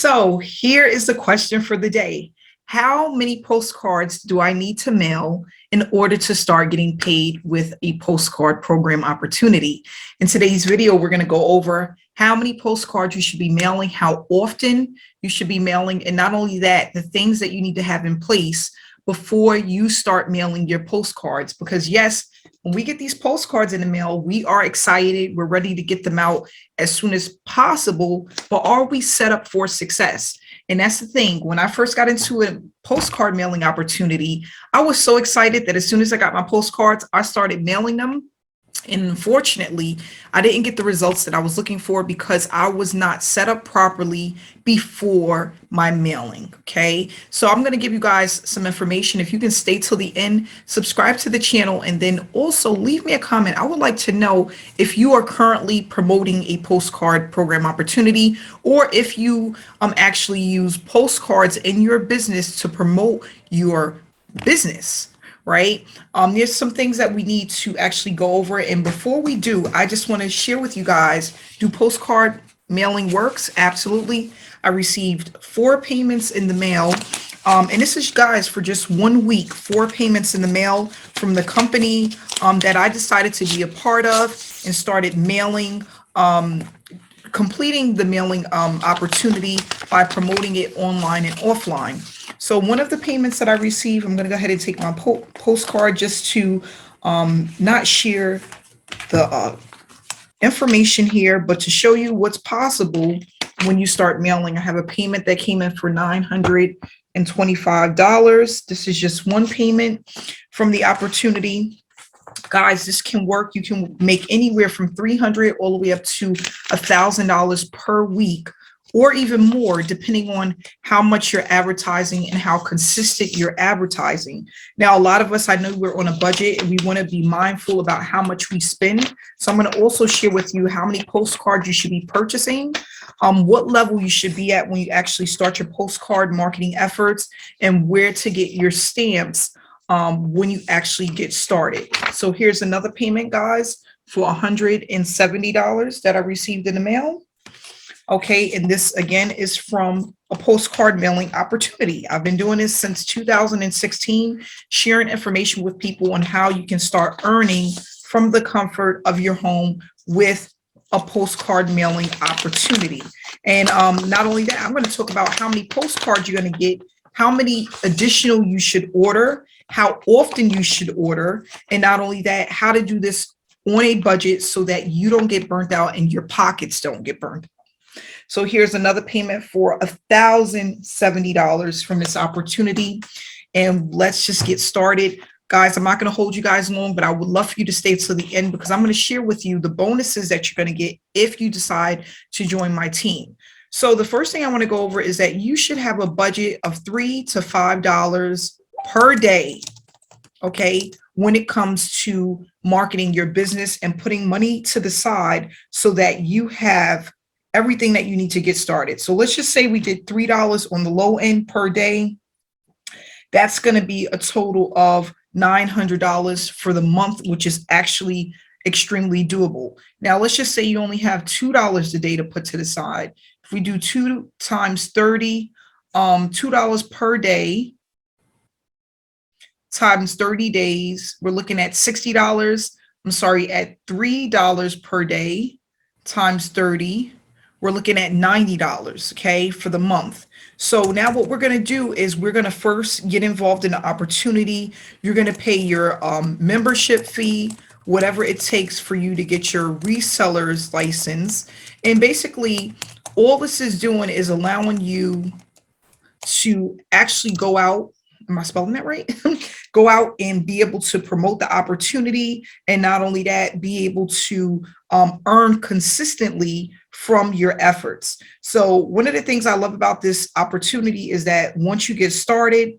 So here is the question for the day. How many postcards do I need to mail in order to start getting paid with a postcard program opportunity? In today's video, we're going to go over how many postcards you should be mailing, how often you should be mailing, and not only that, the things that you need to have in place before you start mailing your postcards. Because yes, when we get these postcards in the mail, we are excited. We're ready to get them out as soon as possible, but are we set up for success? And that's the thing. When I first got into a postcard mailing opportunity, I was so excited that as soon as I got my postcards, I started mailing them. And unfortunately, I didn't get the results that I was looking for because I was not set up properly before my mailing. Okay, so I'm going to give you guys some information. If you can stay till the end, subscribe to the channel, and then also leave me a comment. I would like to know if you are currently promoting a postcard program opportunity, or if you actually use postcards in your business to promote your business. Right? There's some things that we need to actually go over. And before we do, I just want to share with you guys, do postcard mailing works? Absolutely. I received 4 payments in the mail. And this is, guys, for just 1 week, 4 payments in the mail from the company that I decided to be a part of and started mailing, completing the mailing opportunity by promoting it online and offline. So one of the payments that I received, I'm going to go ahead and take my postcard just to not share the information here, but to show you what's possible when you start mailing. I have a payment that came in for $925. This is just one payment from the opportunity. Guys, this can work. You can make anywhere from $300 all the way up to $1,000 per week, or even more, depending on how much you're advertising and how consistent you're advertising. Now, a lot of us, I know we're on a budget and we want to be mindful about how much we spend. So I'm going to also share with you how many postcards you should be purchasing, what level you should be at when you actually start your postcard marketing efforts, and where to get your stamps when you actually get started. So here's another payment, guys, for $170 that I received in the mail. Okay, and this again is from a postcard mailing opportunity. I've been doing this since 2016, sharing information with people on how you can start earning from the comfort of your home with a postcard mailing opportunity. And not only that, I'm going to talk about how many postcards you're going to get, how many additional you should order, how often you should order, and not only that, how to do this on a budget so that you don't get burnt out and your pockets don't get burnt out. So here's another payment for $1,070 from this opportunity. And let's just get started. Guys, I'm not going to hold you guys long, but I would love for you to stay till the end because I'm going to share with you the bonuses that you're going to get if you decide to join my team. So the first thing I want to go over is that you should have a budget of $3 to $5 per day, okay, when it comes to marketing your business and putting money to the side so that you have everything that you need to get started. So let's just say we did $3 on the low end per day. That's going to be a total of $900 for the month, which is actually extremely doable. Now, let's just say you only have $2 a day to put to the side. If we do 2 times 30, $2 per day times 30 days, we're looking at $60. I'm sorry, at $3 per day times 30. We're looking at $90, okay, for the month. So now what we're going to do is we're going to first get involved in the opportunity. You're going to pay your membership fee, whatever it takes for you to get your reseller's license. And basically, all this is doing is allowing you to actually go out. Am I spelling that right? Go out and be able to promote the opportunity. And not only that, be able to earn consistently from your efforts. So one of the things I love about this opportunity is that once you get started,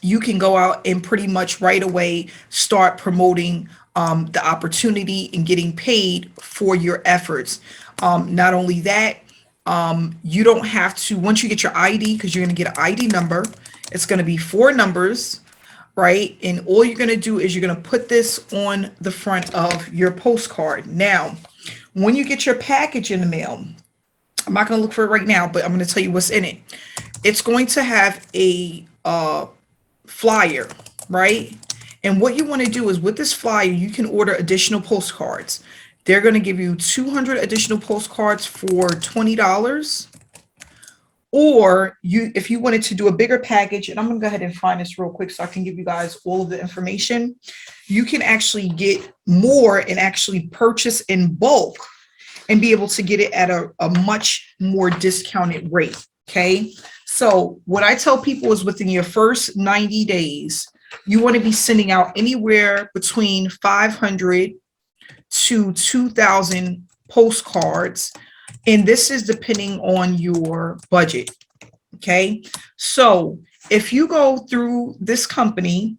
you can go out and pretty much right away start promoting the opportunity and getting paid for your efforts. Not only that, you don't have to, once you get your ID, because you're going to get an ID number, it's going to be 4 numbers, right? And all you're going to do is you're going to put this on the front of your postcard. Now, when you get your package in the mail, I'm not going to look for it right now, but I'm going to tell you what's in it. It's going to have a flyer, right? And what you want to do is with this flyer, you can order additional postcards. They're going to give you 200 additional postcards for $20. Or if you wanted to do a bigger package, and I'm going to go ahead and find this real quick so I can give you guys all of the information. You can actually get more and actually purchase in bulk and be able to get it at a much more discounted rate. Okay. So what I tell people is within your first 90 days, you want to be sending out anywhere between 500 to 2,000 postcards. And this is depending on your budget. Okay. So if you go through this company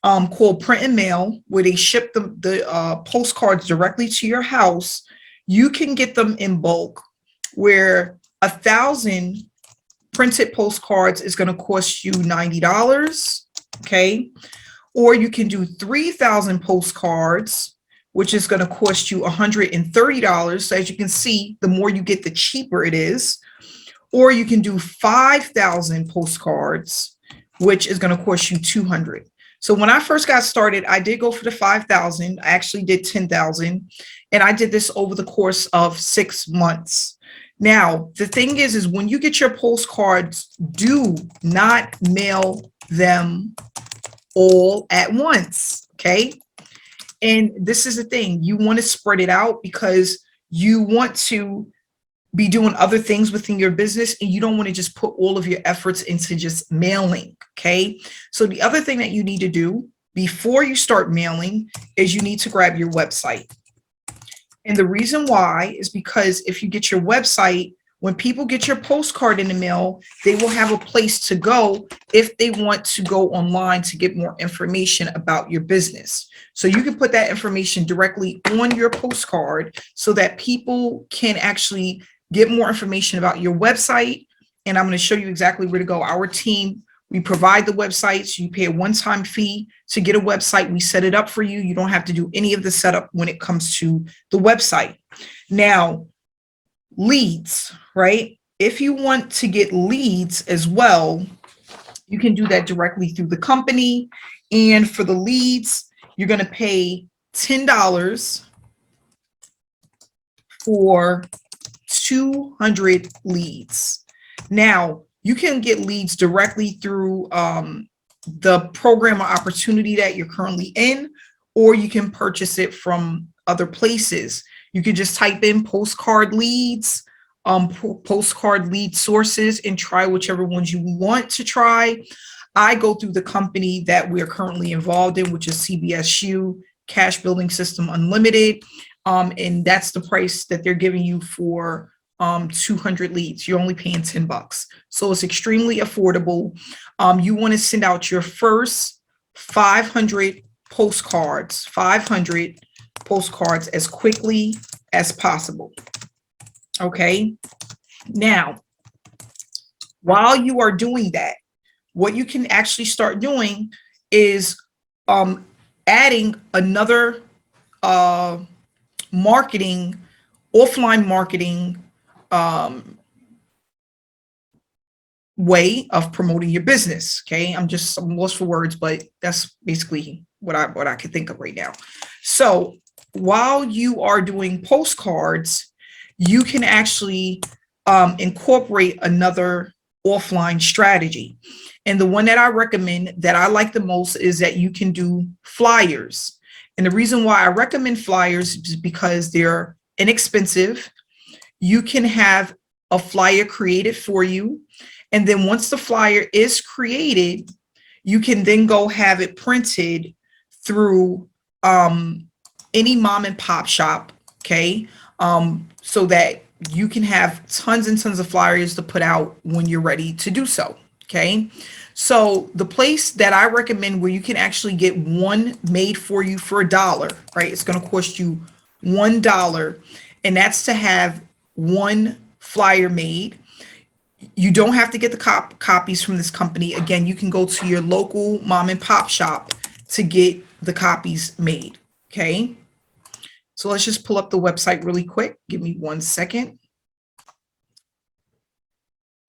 called Print and Mail, where they ship the postcards directly to your house, you can get them in bulk, where 1,000 printed postcards is going to cost you $90. Okay. Or you can do 3,000 postcards, which is going to cost you $130. So as you can see, the more you get, the cheaper it is. Or you can do 5,000 postcards, which is going to cost you $200. So when I first got started, I did go for the 5,000. I actually did 10,000. And I did this over the course of 6 months. Now, the thing is when you get your postcards, do not mail them all at once. Okay. And this is the thing, you want to spread it out because you want to be doing other things within your business and you don't want to just put all of your efforts into just mailing. Okay. So the other thing that you need to do before you start mailing is you need to grab your website. And the reason why is because if you get your website, when people get your postcard in the mail, they will have a place to go if they want to go online to get more information about your business. So you can put that information directly on your postcard so that people can actually get more information about your website. And I'm going to show you exactly where to go. Our team, we provide the websites. You pay a one-time fee to get a website. We set it up for you. You don't have to do any of the setup when it comes to the website. Now, leads, right? If you want to get leads as well, you can do that directly through the company. And for the leads, you're going to pay $10 for 200 leads. Now, you can get leads directly through the program or opportunity that you're currently in, or you can purchase it from other places. You can just type in postcard leads, postcard lead sources, and try whichever ones you want to try. I go through the company that we are currently involved in, which is CBSU, Cash Building System Unlimited. And that's the price that they're giving you for 200 leads. You're only paying $10. So it's extremely affordable. You want to send out your first 500 postcards, 500 postcards as quickly as possible. Okay. Now, while you are doing that, what you can actually start doing is adding another offline marketing way of promoting your business. Okay. I'm lost for words, but that's basically what I can think of right now. So while you are doing postcards, you can actually incorporate another offline strategy. And the one that I recommend that I like the most is that you can do flyers. And the reason why I recommend flyers is because they're inexpensive. You can have a flyer created for you. And then once the flyer is created, you can then go have it printed through any mom and pop shop. Okay. So that you can have tons and tons of flyers to put out when you're ready to do so. Okay. So the place that I recommend where you can actually get one made for you for $1, right? It's going to cost you $1. And that's to have one flyer made. You don't have to get the copies from this company. Again, you can go to your local mom and pop shop to get the copies made. Okay. So let's just pull up the website really quick. Give me 1 second.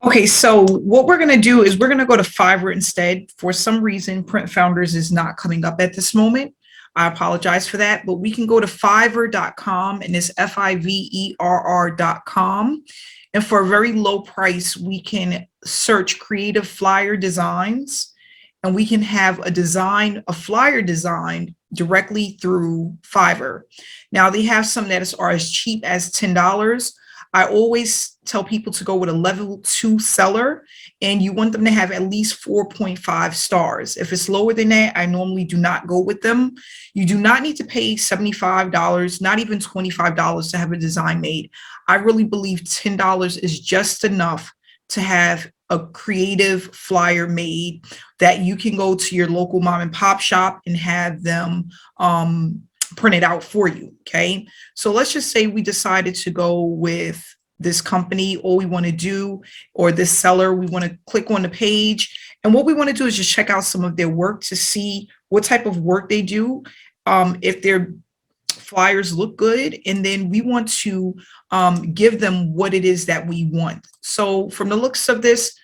Okay, so what we're going to do is we're going to go to Fiverr instead. For some reason, Print Founders is not coming up at this moment. I apologize for that, but we can go to fiverr.com, and it's Fiverr.com. And for a very low price, we can search creative flyer designs, and we can have a flyer design directly through Fiverr. Now they have some that are as cheap as $10. I always tell people to go with a level 2 seller, and you want them to have at least 4.5 stars. If it's lower than that, I normally do not go with them. You do not need to pay $75, not even $25 to have a design made. I really believe $10 is just enough to have a creative flyer made that you can go to your local mom and pop shop and have them print it out for you. Okay, so let's just say we decided to go with this company. All we want to do, or this seller, we want to click on the page, and what we want to do is just check out some of their work to see what type of work they do, if their flyers look good, and then we want to give them what it is that we want. So from the looks of this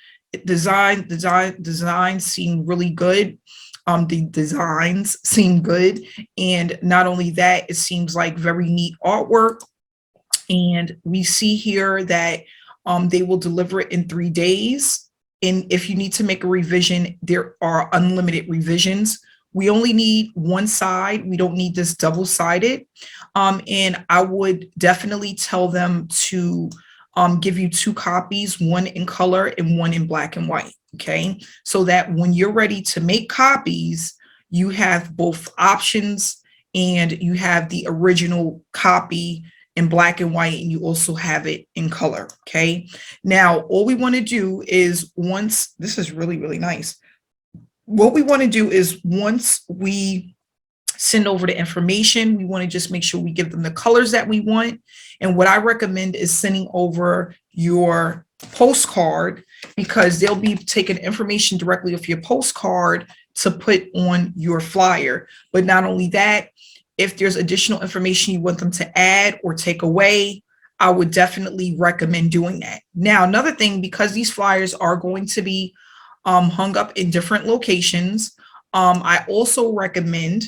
design seem really good. The designs seem good. And not only that, it seems like very neat artwork. And we see here that they will deliver it in 3 days. And if you need to make a revision, there are unlimited revisions. We only need one side. We don't need this double-sided. And I would definitely tell them to give you 2 copies, one in color and one in black and white. Okay, so that when you're ready to make copies, you have both options, and you have the original copy in black and white, and you also have it in color. Okay, now all we want to do is, once this is really, really nice, what we want to do is, once we send over the information, we want to just make sure we give them the colors that we want. And what I recommend is sending over your postcard, because they'll be taking information directly off your postcard to put on your flyer. But not only that, if there's additional information you want them to add or take away, I would definitely recommend doing that. Now, another thing, because these flyers are going to be hung up in different locations, I also recommend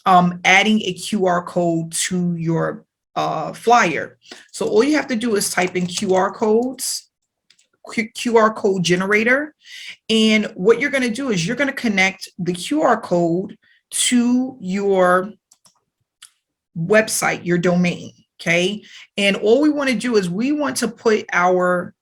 adding a QR code to your flyer. So all you have to do is type in QR code generator. And what you're going to do is you're going to connect the QR code to your website, your domain. Okay. And all we want to do is we want to put our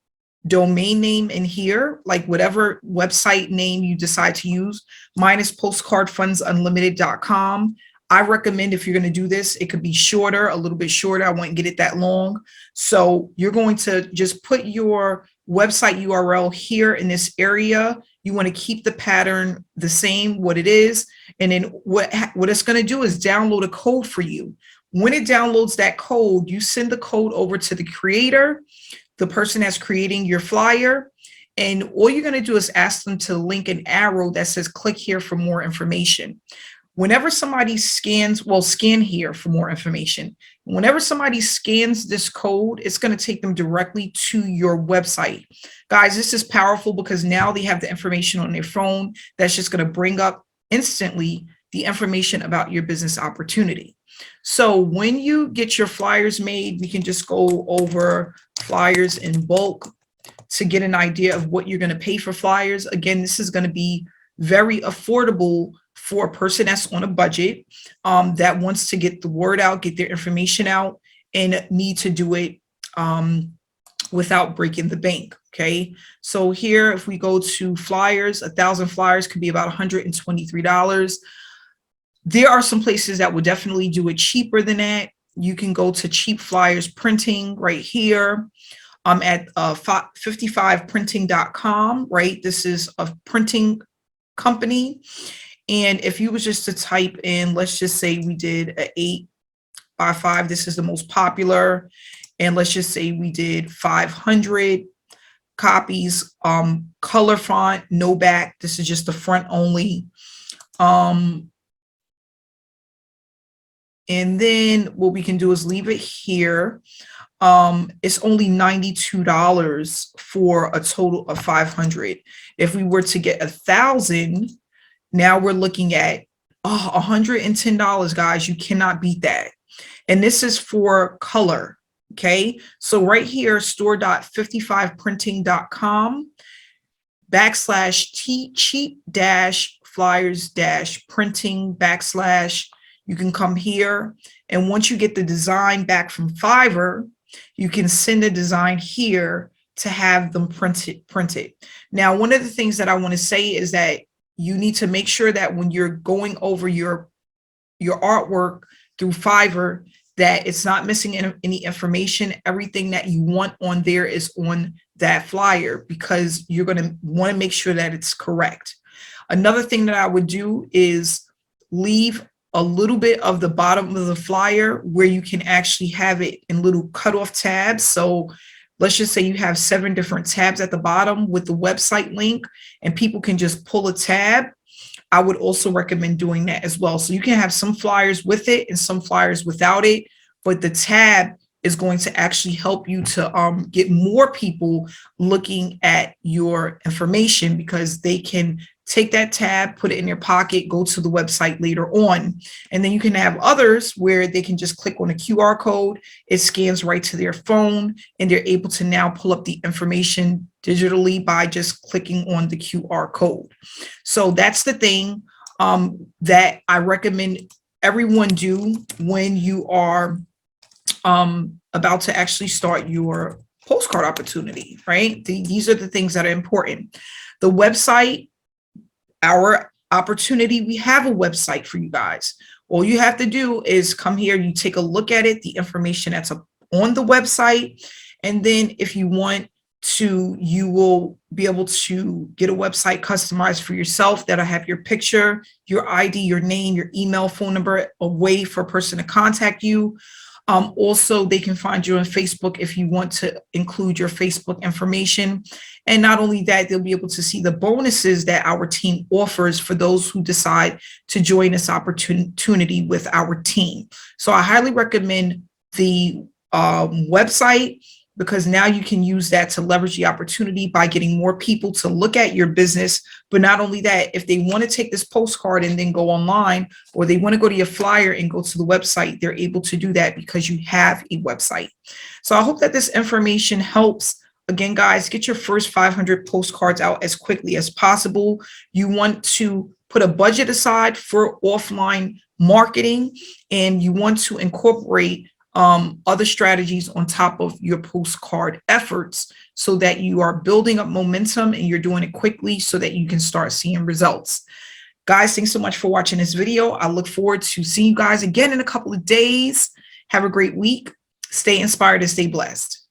domain name in here, like whatever website name you decide to use. Mine is postcardfundsunlimited.com. I recommend, if you're going to do this, it could be shorter, a little bit shorter. I won't get it that long. So you're going to just put your website URL here in this area. You want to keep the pattern the same, what it is. And then what it's going to do is download a code for you. When it downloads that code, you send the code over to the creator, the person that's creating your flyer. And all you're going to do is ask them to link an arrow that says, click here for more information. Whenever somebody scans, well, scan here for more information. Whenever somebody scans this code, it's going to take them directly to your website. Guys, this is powerful, because now they have the information on their phone that's just going to bring up instantly the information about your business opportunity. So when you get your flyers made, we can just go over flyers in bulk to get an idea of what you're going to pay for flyers. Again, this is going to be very affordable for a person that's on a budget, that wants to get the word out, get their information out, and need to do it without breaking the bank. Okay, so here, if we go to flyers, 1,000 flyers could be about $123. There are some places that will definitely do it cheaper than that. You can go to Cheap Flyers Printing right here. At 55printing.com, right? This is a printing company. And if you was just to type in, let's just say we did an 8x5, this is the most popular. And let's just say we did 500 copies, color font, no back. This is just the front only. And then what we can do is leave it here. it's only $92 for a total of 500. If we were to get 1,000, now we're looking at $110, guys. You cannot beat that. And this is for color. Okay. So right here, store.55printing.com / cheap flyers printing / you can come here. And once you get the design back from Fiverr, you can send a design here to have them printed. Now, one of the things that I want to say is that you need to make sure that when you're going over your artwork through Fiverr, that it's not missing any information. Everything that you want on there is on that flyer, because you're going to want to make sure that it's correct. Another thing that I would do is leave a little bit of the bottom of the flyer where you can actually have it in little cutoff tabs. So let's just say you have 7 different tabs at the bottom with the website link, and people can just pull a tab. I would also recommend doing that as well. So you can have some flyers with it and some flyers without it, but the tab is going to actually help you to get more people looking at your information, because they can take that tab, put it in their pocket, go to the website later on. And then you can have others where they can just click on a QR code, it scans right to their phone, and they're able to now pull up the information digitally by just clicking on the QR code. So that's the thing that I recommend everyone do when you are about to actually start your postcard opportunity, right? These are the things that are important. The website, our opportunity, we have a website for you guys. All you have to do is come here, you take a look at it, the information that's on the website, and then if you want to, you will be able to get a website customized for yourself that'll have your picture, your ID, your name, your email, phone number, a way for a person to contact you. Also, they can find you on Facebook if you want to include your Facebook information. And not only that, they'll be able to see the bonuses that our team offers for those who decide to join this opportunity with our team. So I highly recommend the website, because now you can use that to leverage the opportunity by getting more people to look at your business. But not only that, if they want to take this postcard and then go online, or they want to go to your flyer and go to the website, they're able to do that because you have a website. So I hope that this information helps. Again, guys, get your first 500 postcards out as quickly as possible. You want to put a budget aside for offline marketing, and you want to incorporate other strategies on top of your postcard efforts, so that you are building up momentum and you're doing it quickly so that you can start seeing results. Guys, thanks so much for watching this video. I look forward to seeing you guys again in a couple of days. Have a great week. Stay inspired and stay blessed.